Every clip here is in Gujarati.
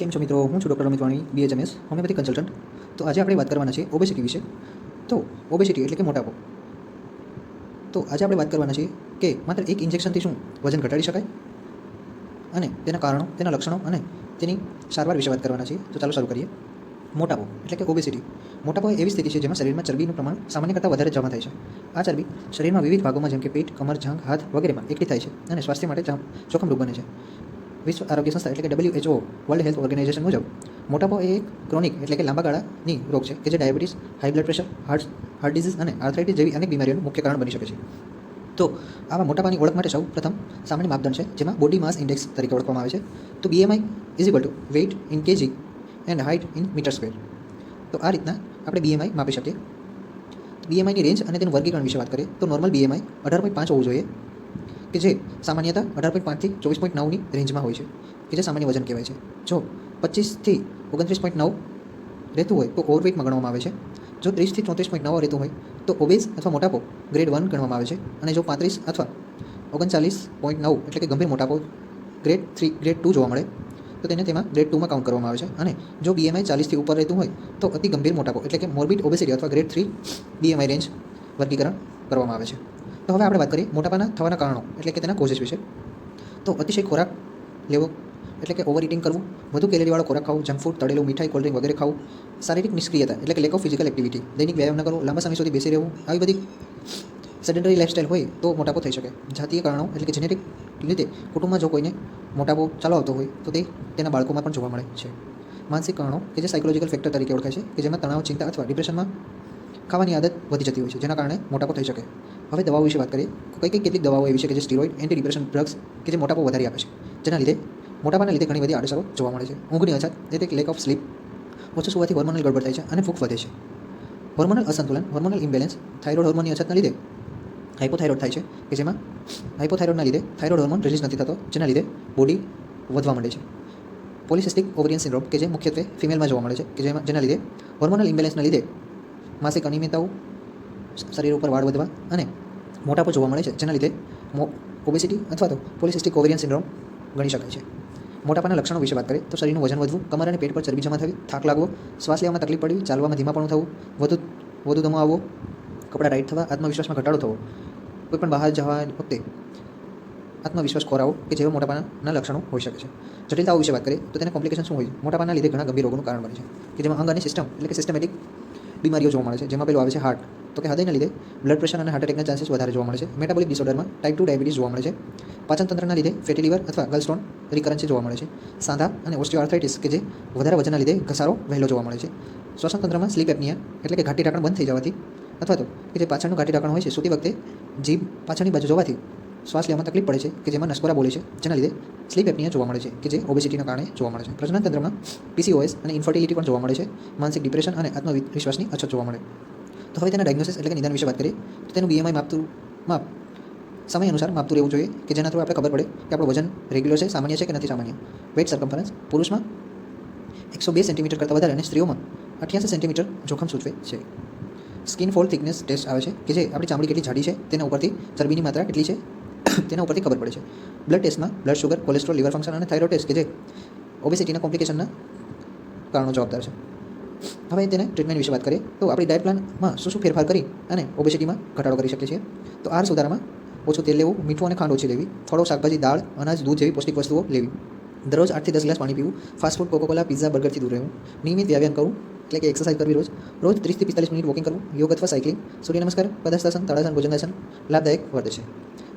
કેમ છો મિત્રો? હું છું ડૉક્ટર અમિત વાણી, BHMS હોમિયોપેથી કન્સલ્ટન્ટ. તો આજે આપણે વાત કરવાના છે ઓબેસિટી વિશે. તો ઓબેસિટી એટલે કે મોટાપો. તો આજે આપણે વાત કરવાના છીએ કે માત્ર એક ઇન્જેક્શનથી શું વજન ઘટાડી શકાય, અને તેના કારણો, તેના લક્ષણો અને તેની સારવાર વિશે વાત કરવાના છીએ. તો ચાલો શરૂ કરીએ. મોટાપો એટલે કે ઓબેસિટી. મોટાપો એવી સ્થિતિ છે જેમાં શરીરમાં ચરબીનું પ્રમાણ સામાન્ય કરતાં વધારે જમા થાય છે. આ ચરબી શરીરમાં વિવિધ ભાગોમાં જેમ કે પેટ, કમર, જાંઘ, હાથ વગેરેમાં એકઠી થાય છે અને સ્વાસ્થ્ય માટે જોખમરૂપ બને છે. વિશ્વ આરોગ્ય સંસ્થા એટલે કે WHO વર્લ્ડ હેલ્થ ઓર્ગેનાઇઝેશન મુજબ મોટાપો એ એક ક્રોનિક એટલે કે લાંબા ગાળાની રોગ છે કે જે diabetes, high blood pressure, heart disease અને આર્થરાઇટિસ જેવી અનેક બીમારીઓનું મુખ્ય કારણ બની શકે છે. તો આવા મોટાપાની ઓળખ માટે સૌ પ્રથમ સામાન્ય માપદંડ છે જેમાં બોડી માસ ઇન્ડેક્સ તરીકે ઓળખવામાં આવે છે. તો BMI is equal to weight in kg and height in meter square. તો આ રીતના આપણે BMI માપી શકીએ. BMIની રેન્જ અને તેનું વર્ગીકરણ વિશે વાત કરીએ તો નોર્મલ BMI 18.5 હોવું જોઈએ, કે જે સામાન્યતા 18.5 થી 24.9ની રેન્જમાં હોય છે, કે જે સામાન્ય વજન કહેવાય છે. જો 25 થી 29.9 રહેતું હોય તો ઓવરવેટમાં ગણવામાં આવે છે. જો 30 થી 34.9 રહેતું હોય તો ઓબેઝ અથવા મોટાપો ગ્રેડ 1 ગણવામાં આવે છે. અને જો 35 અથવા 39.9 એટલે કે ગંભીર મોટાપો ગ્રેડ 2 જોવા મળે તો તેને તેમાં ગ્રેડ 2માં કાઉન્ટ કરવામાં આવે છે. અને જો BMI 40થી ઉપર રહેતું હોય તો અતિ ગંભીર મોટાપો એટલે કે મોર્બિડ ઓબેસિટી અથવા ગ્રેડ 3 BMI રેન્જ વર્ગીકરણ કરવામાં આવે છે. તો હવે આપણે વાત કરીએ મોટાપાના થવાના કારણો એટલે કે તેના કોઝિસ વિશે. તો અતિશય ખોરાક લેવો એટલે કે ઓવર ઇટિંગ કરવું, વધુ કેલરીવાળો ખોરાક ખાવું, જંક ફૂડ, તળેલું, મીઠાઈ, કોલ્ડ્રિંક વગેરે ખાવું, શારીરિક નિષ્ક્રિયતા એટલે કે લેક ઓફ ફિઝિકલ એક્ટિવિટી, દૈનિક વ્યાયામ ન કરવો, લાંબા સમય સુધી બેસી રહેવું, આવી બધી સેડેન્ટરી લાઇફસ્ટાઇલ હોય તો મોટાપો થઈ શકે. જાતીય કારણો એટલે કે જેનેટિક રીતે કુટુંબમાં જો કોઈને મોટાપો ચાલુ આવતો હોય તો તે તેના બાળકોમાં પણ જોવા મળે છે. માનસિક કારણો કે જે સાયકોલોજીકલ ફેક્ટર તરીકે ઓળખાય છે, કે જેમાં તણાવ, ચિંતા અથવા ડિપ્રેશનમાં ખાવાની આદત વધી જતી હોય છે, જેના કારણે મોટાપો થઈ શકે. હવે દવાઓ વિશે વાત કરીએ. કેટલીક દવાઓ એવી છે કે જે સ્ટીરોઇડ, એન્ટી ડિપ્રેશન ડ્રગ્સ કે જે મોટાપો વધારી આપે છે, જેના લીધે મોટાપાના લીધે ઘણી બધી આડઅસરો જોવા મળે છે. ઊંઘની અછત એટલે કે લેક ઓફ સ્લીપ, ઓછું સુવાથી હોર્મોનલ ગડબડ થાય છે અને ભૂખ વધે છે. હોર્મોનલ અસંતુલન, હોર્મોનલ ઇમ્બેલેન્સ, થાઇરોઇડ હોર્મોનની અછતના લીધે હાઇપોથાઇરોઇડ થાય છે, કે જેમાં હાઇપોથાઇરોઇડના લીધે થાઇરોઇડ હોર્મોન રિલીઝ નથી થતો, જેના લીધે બોડી વધવા માંડે છે. પોલિસિસ્ટિક ઓવેરિયન સિન્ડ્રોમ કે જે મુખ્યત્વે ફિમેલમાં જોવા મળે છે, કે જેના લીધે હોર્મોનલ ઇમ્બેલેન્સના લીધે માસિક અનિયમિતતાઓ, શરીર ઉપર વાળ વધવા અને મોટાપો જોવા મળે છે, જેના લીધે ઓબેસિટી અથવા તો પોલિસિસ્ટિક ઓવેરિયન સિન્ડ્રોમ ગણી શકાય છે. મોટાપાના લક્ષણો વિશે વાત કરીએ તો શરીરનું વજન વધવું, કમર અને પેટ પર ચરબી જમા થવી, થાક લાગવો, શ્વાસ લેવામાં તકલીફ પડવી, ચાલવામાં ધીમાપણું થવું, વધુ દમો આવવો, કપડાં ટાઈટ થવા, આત્મવિશ્વાસમાં ઘટાડો થવો, કોઈ પણ બહાર જવા વખતે આત્મવિશ્વાસ ખોરાવો કે જેવા મોટાપાના લક્ષણો હોઈ શકે છે. જટિલતાઓ વિશે વાત કરીએ તો તેના કોમ્પ્લિકેશન શું હોય છે? મોટાપાના લીધે ઘણા ગંભીર રોગોનું કારણ બને છે, કે જેમાં અંગ અને સિસ્ટમ એટલે કે સિસ્ટમેટિક બીમારીઓ જોવા મળે છે, જેમાં પેલું આવે છે હાર્ટ. તો કે હૃદયના લીધે બ્લડ પ્રેશર અને હાર્ટ એટેકના ચાન્સીસ વધારે જોવા મળે છે. મેટાબોલિક ડિસઓર્ડરમાં ટાઈપ 2 ડાયાબિટીસ જોવા મળે છે. પાચનતંત્રના લીધે ફેટી લીવર અથવા ગલસ્ટોન રિકરન્સી જોવા મળે છે. સાંધા અને ઓસ્ટિયોઆર્થ્રાઇટિસ કે જે વધારે વજનના લીધે ઘસારો વહેલો જોવા મળે છે. શ્વસનતંત્રમાં સ્લીપ એપનિયા એટલે કે ઘાટી ઢાંકણ બંધ થઈ જવાથી અથવા તો કે જે પાછળનું ઘાટી ઢાંકણ હોય છે, સૂતી વખતે જીભ પાછળની બાજુ જોવાથી શ્વાસ લેવામાં તકલીફ પડે છે, કે જેમાં નસકોરા બોલે છે, જેના લીધે સ્લીપ એપનિયા જોવા મળે છે, કે જે ઓબેસિટીના કારણે જોવા મળે છે. પ્રજનનતંત્રમાં PCOS અને ઇન્ફર્ટિલિટી પણ જોવા મળે છે. માનસિક ડિપ્રેશન અને આત્મવિશ્વાસની અછત જોવા મળે. તો હવે તેના ડાયગ્નોસિસ એટલે કે નિદાન વિશે વાત કરીએ તો તેનું BMI માપ સમય અનુસાર માપતું રહેવું જોઈએ, કે જેના થ્રુ આપણે ખબર પડે કે આપણું વજન રેગ્યુલર છે, સામાન્ય છે કે નથી સામાન્ય. વેટ સર્કમ્ફરન્સ પુરુષમાં 102 સેન્ટીમીટર કરતાં વધારે અને સ્ત્રીઓમાં 88 સેન્ટીમીટર જોખમ સૂચવે છે. સ્કિન ફોલ્ડ થિકનેસ ટેસ્ટ આવે છે, કે જે આપણી ચામડી કેટલી જાડી છે તેના ઉપરથી ચરબીની માત્રા કેટલી છે તેના ઉપરથી ખબર પડે છે. બ્લડ ટેસ્ટમાં blood sugar, cholesterol, liver function અને થાઇરોઇડ ટેસ્ટ કે જે ઓબેસિટીના કોમ્પ્લિકેશનના કારણો જવાબદાર છે. હવે તેને ટ્રીટમેન્ટ વિશે વાત કરીએ તો આપણી ડાયટ પ્લાનમાં શું ફેરફાર કરી અને ઓબેસિટીમાં ઘટાડો કરી શકીએ છીએ. તો આહાર સુધારામાં ઓછું તેલ લેવું, મીઠું અને ખાંડ ઓછી લેવી, ફળો, શાકભાજી, દાળ, અનાજ, દૂધ જેવી પૌષ્ટિક વસ્તુઓ લેવી, દરરોજ 8 થી 10 ગ્લાસ પાણી પીવું, ફાસ્ટ ફૂડ, કોકોકોલા, પિઝા, બર્ગરથી દૂર રહેવું, નિયમિત વ્યાયામ કરવું એટલે કે એક્સરસાઇઝ કરવી, રોજ 30 થી 45 મિનિટ વોકિંગ કરવું, યોગ અથવા સાયકલિંગ, સૂર્ય નમસ્કાર, પદ્માસન, તાડાસન, ભુજંગાસન લાભદાયક વર્તે છે.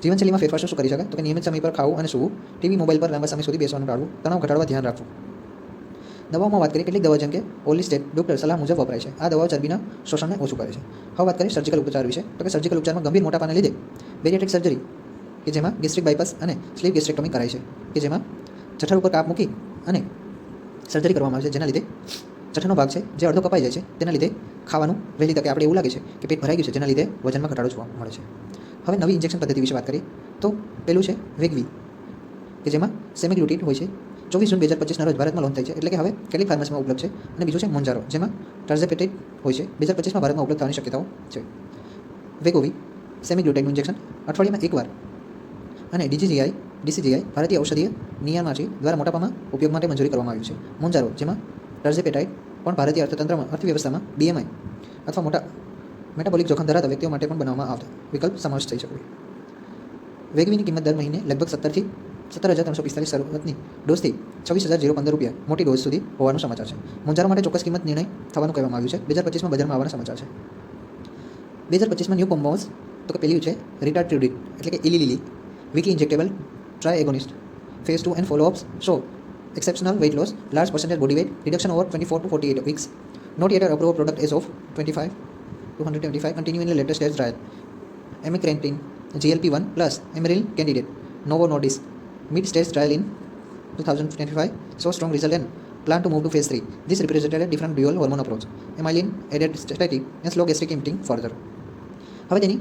જીવનશૈલીમાં ફેરફાર શું કરી શકાય? તો કે નિયમિત સમય પર ખાવું અને સૂવું, ટીવી, મોબાઈલ પર લાંબા સમય સુધી બેસવાનું ટાળવું, તણાવ ઘટાડવા ધ્યાન રાખવું. દવાઓમાં વાત કરીએ કેટલીક દવા જેમ કે ઓલિસ્ટેટ ડૉક્ટર સલાહ મુજબ વપરાય છે. આ દવાઓ ચરબીના શોષણને ઓછું કરે છે. હવે વાત કરીએ સર્જિકલ ઉપચાર વિશે તો કે સર્જિકલ ઉપચારમાં ગંભીર મોટાપાને લીધે બેરિયાટ્રિક સર્જરી કે જેમાં ગેસ્ટ્રિક બાયપાસ અને સ્લીવ ગેસ્ટ્રેક્ટોમી કરાય છે, કે જેમાં જઠર ઉપર કાપ મૂકી અને સર્જરી કરવામાં આવે છે, જેના લીધે જઠરનો ભાગ છે જે અડધો કપાઈ જાય છે, તેના લીધે ખાવાનું વહેલી તકે આપણે એવું લાગે છે કે પેટ ભરાઈ ગયું છે, જેના લીધે વજનમાં ઘટાડો જોવા મળે છે. હવે નવી ઇન્જેક્શન પદ્ધતિ વિશે વાત કરીએ તો પેલું છે વેગવી, કે જેમાં સેમિગ્લુટિડ હોય છે. 24 જૂન 2025ના રોજ ભારતમાં લોન્ચ થઈ છે, એટલે કે હવે કેટલીક ફાર્મસીમાં ઉપલબ્ધ છે. અને બીજું છે મોન્જારો, જેમાં ટાર્ઝેપેટેડ હોય છે. 2025માં ભારતમાં ઉપલબ્ધ થવાની શક્યતાઓ છે. વેગોવી સેમિગ્લુટાઇડનું ઇન્જેક્શન અઠવાડિયામાં એકવાર અને DGGI DCGI ભારતીય ઔષધીય નિયામજી દ્વારા મોટાપામાં ઉપયોગ માટે મંજૂરી કરવામાં આવ્યું છે. મોન્જારો, જેમાં ટર્ઝેપેટાઇડ પણ ભારતીય અર્થવ્યવસ્થામાં BMI અથવા મોટા મેટાબોલિક જોખમ ધરાવતા વ્યક્તિઓ માટે પણ બનાવવામાં આવતા વિકલ્પ સમાવેશ થઈ શકે. વેગવીની કિંમત દર મહિને લગભગ 17,345 શરૂઆતની ડોઝથી 26,015 રૂપિયા મોટી ડોઝ સુધી હોવાનું સમાચાર છે. મોન્જારો માટે ચોક્કસ કિંમત નિર્ણય થવાનું કહેવામાં આવ્યું છે. 2025માં બજારમાં આવવાના સમાચાર છે. 2025માં ન્યૂ કોમ્પાઉન્ડ્સ તો કે પેલી છે રિટાટ્યુડિન એટલે કે ઇલીલીલી weekly injectable ટ્રાય-એગોનિસ્ટ phase 2 and follow-ups show exceptional weight loss, large percentage body weight reduction over 24 to 48 weeks. Not yet an approved product as of 25 to 125, continuing in the later stage trial. Amycretin, GLP-1 plus Emeril candidate, Novo Nordisk, mid-stage trial in 2025, saw strong result and plan to move to phase 3. This represented a different dual hormone approach. Amylin added static and slow gastric emptying further. હવે તેની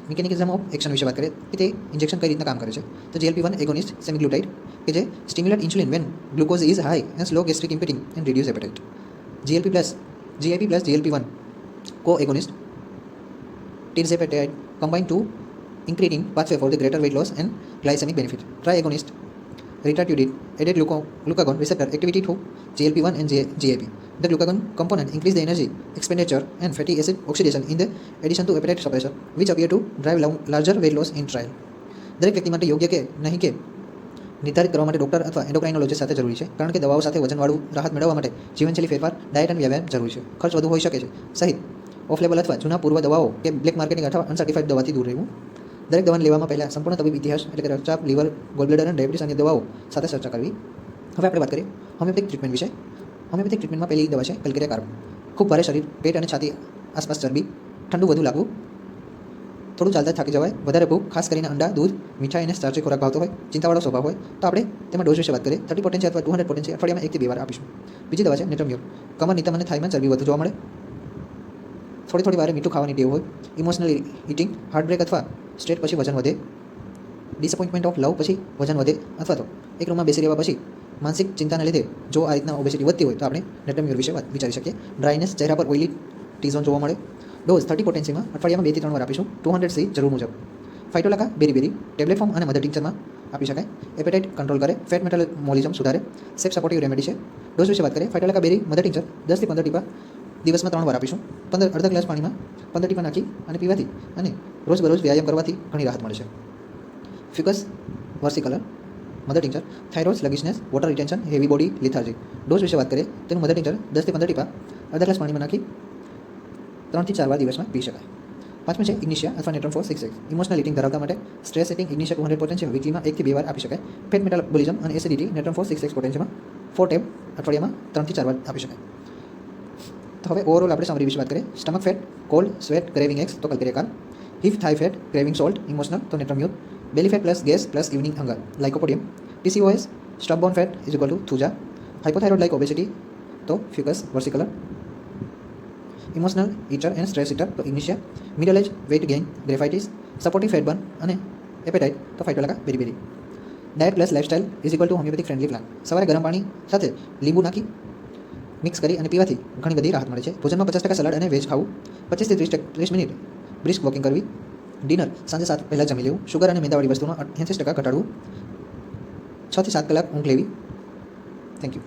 મિકેનિઝમ ઓફ એક્શન વિશે વાત કરીએ કે તે ઇન્જેક્શન કઈ રીતના કામ કરે છે. તો GLP-1 એગોનિસ્ટ સેમિગ્લુટાઇડ કે જે stimulate insulin when glucose is high and slow gastric emptying and reduce appetite. GIP plus GLP-1 co-agonist tirzepatide combine to incretin pathway for the greater weight loss and glycemic benefit. Tri-agonist retatrutide added glucagon receptor activity to GLP-1 and GIP. The glucagon component increase the energy expenditure and fatty acid oxidation in the addition to appetite suppressor, which appear to drive larger weight loss in trial. દરેક વ્યક્તિ માટે યોગ્ય કે નહીં કે નિર્ધારિત કરવા માટે ડૉક્ટર અથવા એન્ડોક્રાઇનોલોજીસ્ટ સાથે જરૂરી છે, કારણ કે દવાઓ સાથે વજનવાળું રાહત મેળવવા માટે જીવનશૈલી ફેરફાર, ડાયટ અને વ્યાયામ જરૂરી છે. ખર્ચ વધુ હોઈ શકે છે સહિત ઓફ લેબલ અથવા જૂના પૂર્વ દવાઓ કે બ્લેક માર્કેટિંગ અથવા અનસર્ટિફાઈડ દવાથી દૂર રહેવું. દરેક દવાને લેવામાં પહેલાં સંપૂર્ણ તબીબ ઇતિહાસ એટલે કે રક્તચાપ, લીવર, ગોલબ્લેડર અને ડાયાબિટીસ અન્ય દવાઓ સાથે ચર્ચા કરવી. હવે આપણે વાત કરીએ હોમિયોપેથિક ટ્રીટમેન્ટ વિશે. હોમિયોપેથિક ટ્રીટમેન્ટમાં પહેલી દવા છે કેલ્કેરિયા કાર્બ. ખૂબ ભારે શરીર, પેટ અને છાતી આસપાસ ચરબી, ઠંડુ વધુ લાગવું, થોડું ચાલતા થાકી જવાય, વધારે ભૂખ, ખાસ કરીને અંડા, દૂધ, મીઠાઈ અને સ્ટાર્ચી ખોરાક ભાવતો હોય, ચિંતાવાળો સ્વભાવ હોય તો આપણે તેમાં ડોઝ વિશે વાત કરીએ. 30 પોટેન્સી અથવા 200 પોટેન્સી અઠવાડિયામાં 1 થી 2 વાર આપીશું. બીજી દવા છે નેટ્રોમ્યોર. કમર, નિતંબ અને થાઈમાં ચરબી વધુ જોવા મળે, થોડી વારે મીઠું ખાવાની ટેવ હોય, ઇમોશનલ ઇટિંગ, હાર્ટબ્રેક અથવા સ્ટ્રેસ પછી વજન વધે, ડિસઅપોઇન્ટમેન્ટ ઓફ લવ પછી વજન વધે, અથવા તો એક રૂમમાં બેસી રહેવા પછી માનસિક ચિંતાના લીધે જો આ રીતના ઓબેસિટી વધતી હોય તો આપણે નેટ્રોમ્યોર વિશે વિચારી શકીએ. ડ્રાયનેસ, ચહેરા પર ઓઇલી ટી-ઝોન જોવા મળે. ડોઝ 30 પોટેન્સીમાં અઠવાડિયામાં 2 થી 3 વાર આપીશું. 200 C જરૂર મુજબ. ફાઇટોલાકા બેરી ટેબ્લેટ ફોર્મ અને મધર ટિંચરમાં આપી શકાય. એપેટાઇટ કંટ્રોલ કરે, ફેટ મેટાબોલિઝમ સુધારે, સેફ સપોર્ટિવ રેમેડી છે. ડોઝ વિશે વાત કરીએ. ફાઇટોલાકા બેરી મધર ટિંચર 10 થી 15 ટીપા દિવસમાં 3 વાર આપીશું. અડધા ગ્લાસ પાણીમાં 15 ટીપા નાખી અને પીવાથી અને રોજબરોજ વ્યાયામ કરવાથી ઘણી રાહત મળે છે. Ficus versicolor mother tincture, thyroid sluggishness, water retention, heavy body lethargy. Dose વિશે વાત કરીએ. તેનું મધર ટિંચર 10 થી 15 ટીપા અડધા ગ્લાસ પાણીમાં નાખી 3 થી 4 વાર દિવસમાં પી શકાય. પાંચમી છે ઇગ્નિશિયા અથવા નેટ્રોન 466. ઇમોશનલ ઇટિંગ ધરાવતા માટે સ્ટ્રેસ ઇટિંગ ઇગ્નિશિયા 200 પોટેન્સી વીકલીમાં 1 થી 2 વાર આપી શકાય. ફેટ મેટાબોલિઝમ અને એસિડિટી નેટ્રોન 466 પોટેન્સીમાં 4 ટેબ અઠવાડિયામાં 3 થી 4 વાર આપી શકાય. તો હવે ઓવરઓલ આપણે સમરી વિશે વાત કરીએ. Stomach fat, cold, sweat, craving eggs તો calcarea carb. Hip thigh fat, craving salt, emotional તો natrum mur. Belly fat plus gas plus evening hunger lycopodium. PCOS, stubborn fat is equal to thuja. Hypothyroid like obesity તો fucus versicolor. Emotional eater and stress eater તો ignatia. Middle age weight gain, graphites, supportive fat burn અને એપેટાઇટ તો phytolacca berry. Diet plus lifestyle is equal to homeopathic friendly plan. સવારે ગરમ પાણી સાથે લીંબુ નાખી મિક્સ કરી અને પીવાથી ઘણી બધી રાહત મળે છે. ભોજનમાં 50% સલાડ અને વેજ ખાવું, 25 થી 30 મિનિટ બ્રિસ્ક વોકિંગ કરવી, ડિનર સાંજે 7 પહેલાં જમી લેવું, શુગર અને મેંદાવાળી વસ્તુનો 80% ઘટાડવું, 6 થી 7 કલાક ઊંઘ લેવી. Thank you.